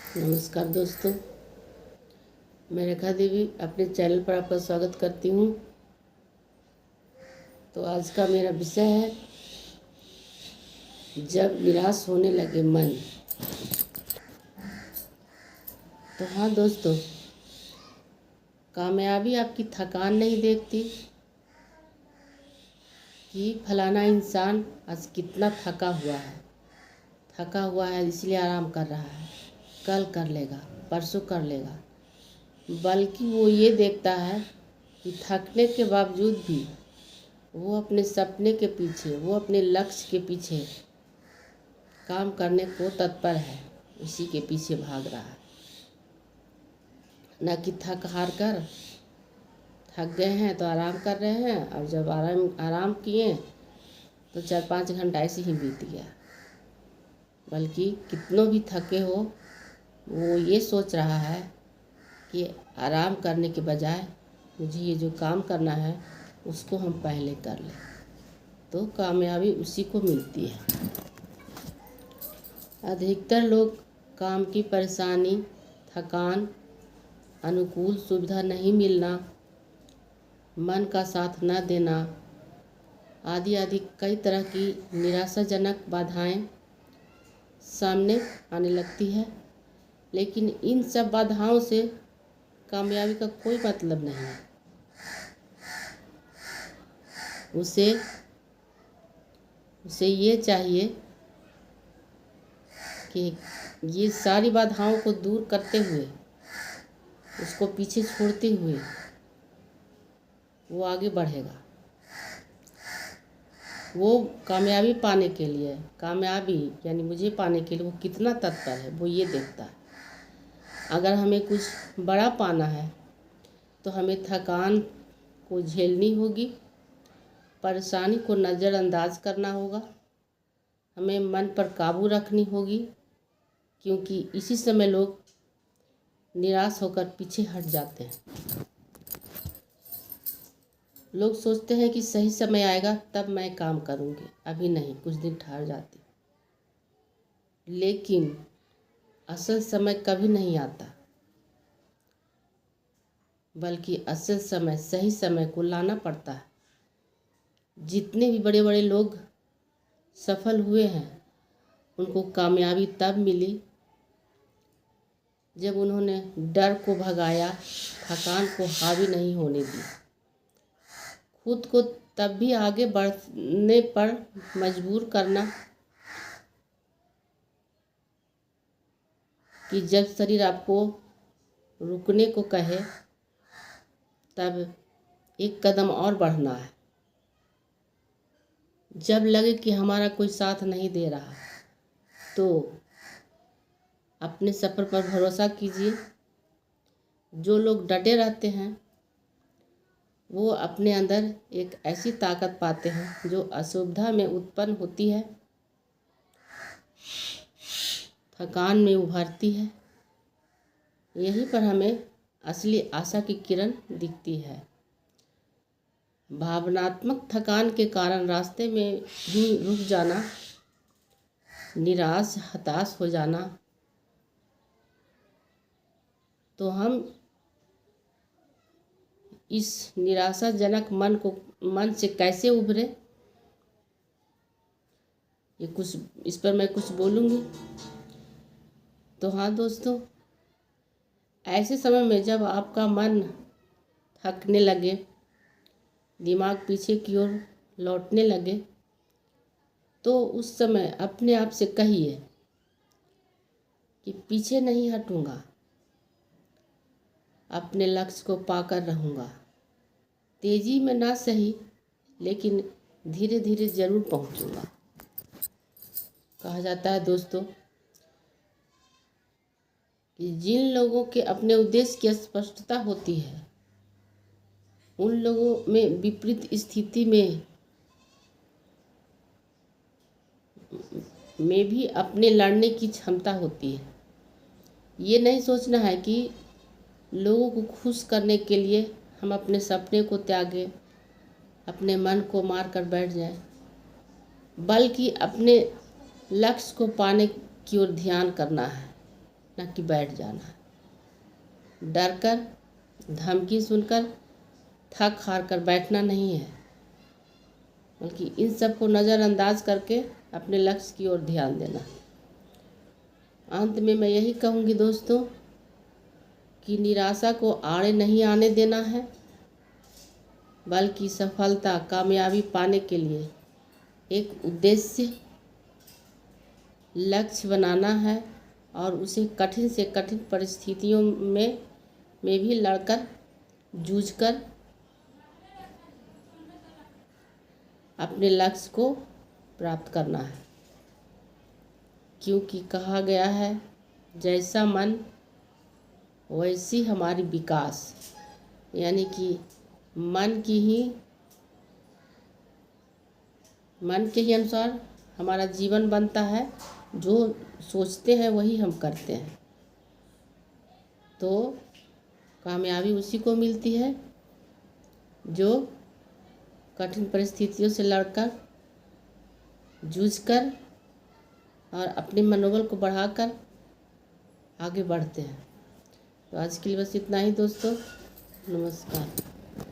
नमस्कार दोस्तों, मैं रेखा देवी अपने चैनल पर आपका स्वागत करती हूँ। तो आज का मेरा विषय है जब निराश होने लगे मन। तो हाँ दोस्तों, कामयाबी आपकी थकान नहीं देखती कि फलाना इंसान आज कितना थका हुआ है इसलिए आराम कर रहा है, कल कर लेगा, परसों कर लेगा। बल्कि वो ये देखता है कि थकने के बावजूद भी वो अपने सपने के पीछे, वो अपने लक्ष्य के पीछे काम करने को तत्पर है, उसी के पीछे भाग रहा है। न कि थक हार कर थक गए हैं तो आराम कर रहे हैं, और जब आराम किए तो 4-5 घंटा ऐसे ही बीत गया। बल्कि कितनों भी थके हो, वो ये सोच रहा है कि आराम करने के बजाय मुझे ये जो काम करना है उसको हम पहले कर लें, तो कामयाबी उसी को मिलती है। अधिकतर लोग काम की परेशानी, थकान, अनुकूल सुविधा नहीं मिलना, मन का साथ न देना आदि आदि कई तरह की निराशाजनक बाधाएं सामने आने लगती है। लेकिन इन सब बाधाओं से कामयाबी का कोई मतलब नहीं है। उसे ये चाहिए कि ये सारी बाधाओं को दूर करते हुए, उसको पीछे छोड़ते हुए वो आगे बढ़ेगा। वो कामयाबी पाने के लिए, कामयाबी यानी मुझे पाने के लिए वो कितना तत्पर है, वो ये देखता है। अगर हमें कुछ बड़ा पाना है तो हमें थकान को झेलनी होगी, परेशानी को नज़रअंदाज करना होगा, हमें मन पर काबू रखनी होगी, क्योंकि इसी समय लोग निराश होकर पीछे हट जाते हैं। लोग सोचते हैं कि सही समय आएगा तब मैं काम करूँगी, अभी नहीं, कुछ दिन ठहर जाती। लेकिन असल समय कभी नहीं आता, बल्कि असल समय, सही समय को लाना पड़ता है। जितने भी बड़े बड़े लोग सफल हुए हैं, उनको कामयाबी तब मिली जब उन्होंने डर को भगाया, थकान को हावी नहीं होने दी, खुद को तब भी आगे बढ़ने पर मजबूर करना कि जब शरीर आपको रुकने को कहे तब एक कदम और बढ़ना है। जब लगे कि हमारा कोई साथ नहीं दे रहा तो अपने सफ़र पर भरोसा कीजिए। जो लोग डटे रहते हैं वो अपने अंदर एक ऐसी ताकत पाते हैं जो असुविधा में उत्पन्न होती है, थकान में उभरती है। यहीं पर हमें असली आशा की किरण दिखती है। भावनात्मक थकान के कारण रास्ते में ही रुक जाना, निराश, हताश हो जाना, तो हम इस निराशाजनक मन से कैसे उभरे, इस पर मैं कुछ बोलूँगी। तो हाँ दोस्तों, ऐसे समय में जब आपका मन थकने लगे, दिमाग पीछे की ओर लौटने लगे, तो उस समय अपने आप से कहिए कि पीछे नहीं हटूँगा, अपने लक्ष्य को पाकर रहूँगा। तेज़ी में ना सही, लेकिन धीरे धीरे ज़रूर पहुँचूँगा। कहा जाता है दोस्तों कि जिन लोगों के अपने उद्देश्य की स्पष्टता होती है, उन लोगों में विपरीत स्थिति में भी अपने लड़ने की क्षमता होती है। ये नहीं सोचना है कि लोगों को खुश करने के लिए हम अपने सपने को त्यागें, अपने मन को मार कर बैठ जाएं, बल्कि अपने लक्ष्य को पाने की ओर ध्यान करना है। ना कि बैठ जाना है। डर कर, धमकी सुनकर, थक हार कर बैठना नहीं है, बल्कि इन सब को नज़रअंदाज करके अपने लक्ष्य की ओर ध्यान देना। अंत में मैं यही कहूँगी दोस्तों कि निराशा को आड़े नहीं आने देना है, बल्कि सफलता, कामयाबी पाने के लिए एक उद्देश्य, लक्ष्य बनाना है और उसे कठिन से कठिन परिस्थितियों में भी लड़कर, जूझकर अपने लक्ष्य को प्राप्त करना है। क्योंकि कहा गया है, जैसा मन वैसी हमारी विकास, यानी कि मन के ही अनुसार हमारा जीवन बनता है। जो सोचते हैं वही हम करते हैं, तो कामयाबी उसी को मिलती है जो कठिन परिस्थितियों से लड़कर, जूझकर और अपने मनोबल को बढ़ाकर आगे बढ़ते हैं। तो आज के लिए बस इतना ही दोस्तों। नमस्कार।